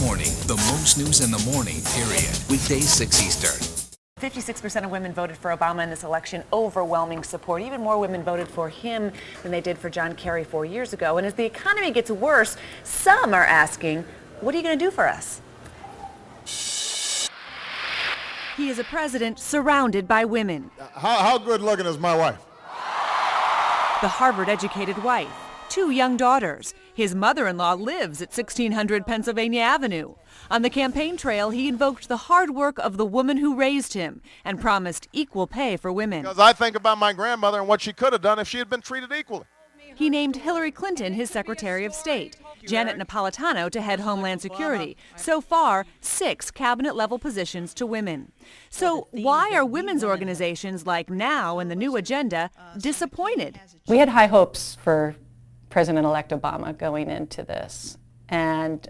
morning. The most news in the morning, period. Weekdays 6 Eastern. 56% of women voted for Obama in this election, overwhelming support. Even more women voted for him than they did for John Kerry 4 years ago. And as the economy gets worse, some are asking, what are you going to do for us? He is a president surrounded by women. How good looking is my wife? The Harvard-educated wife, 2 young daughters. His mother-in-law lives at 1600 Pennsylvania Avenue. On the campaign trail, he invoked the hard work of the woman who raised him and promised equal pay for women. Because I think about my grandmother and what she could have done if she had been treated equally. He named Hillary Clinton his Secretary of State, Janet Napolitano to head Homeland Security. So far, 6 cabinet-level positions to women. So why are women's organizations like NOW and the New Agenda disappointed? We had high hopes for President-elect Obama going into this, and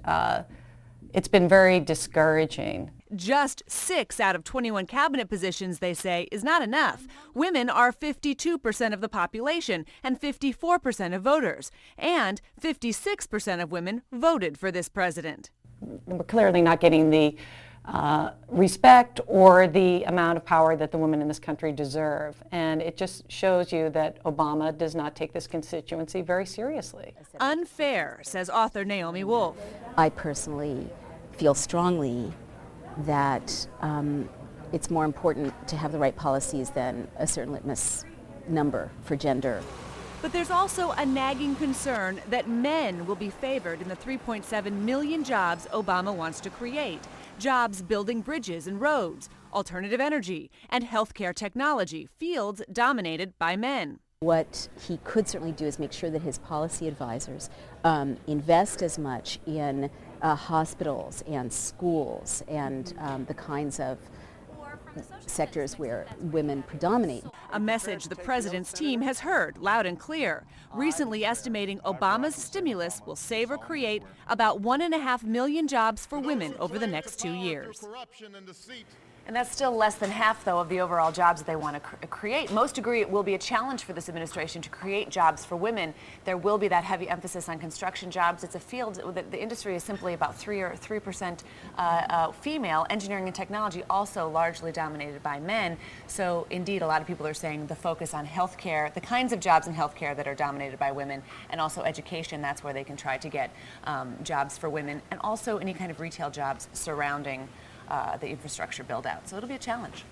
it's been very discouraging. Just 6 out of 21 cabinet positions, they say, is not enough. Women are 52% of the population and 54% of voters. And 56% of women voted for this president. We're clearly not getting the respect or the amount of power that the women in this country deserve. And it just shows you that Obama does not take this constituency very seriously. Unfair, says author Naomi Wolf. I personally feel strongly that it's more important to have the right policies than a certain litmus number for gender. But there's also a nagging concern that men will be favored in the 3.7 million jobs Obama wants to create. Jobs building bridges and roads, alternative energy, and healthcare technology, fields dominated by men. What he could certainly do is make sure that his policy advisors invest as much in hospitals and schools and the kinds of sectors where women predominate. A message the president's team has heard loud and clear, recently estimating Obama's stimulus will save or create about 1.5 million jobs for women over the next 2 years. And that's still less than half, though, of the overall jobs that they want to create. Most agree it will be a challenge for this administration to create jobs for women. There will be that heavy emphasis on construction jobs. It's a field that the industry is simply about 3% female. Engineering and technology also largely dominated by men. So, indeed, a lot of people are saying the focus on healthcare, the kinds of jobs in healthcare that are dominated by women, and also education, that's where they can try to get jobs for women, and also any kind of retail jobs surrounding the infrastructure build out. So it'll be a challenge.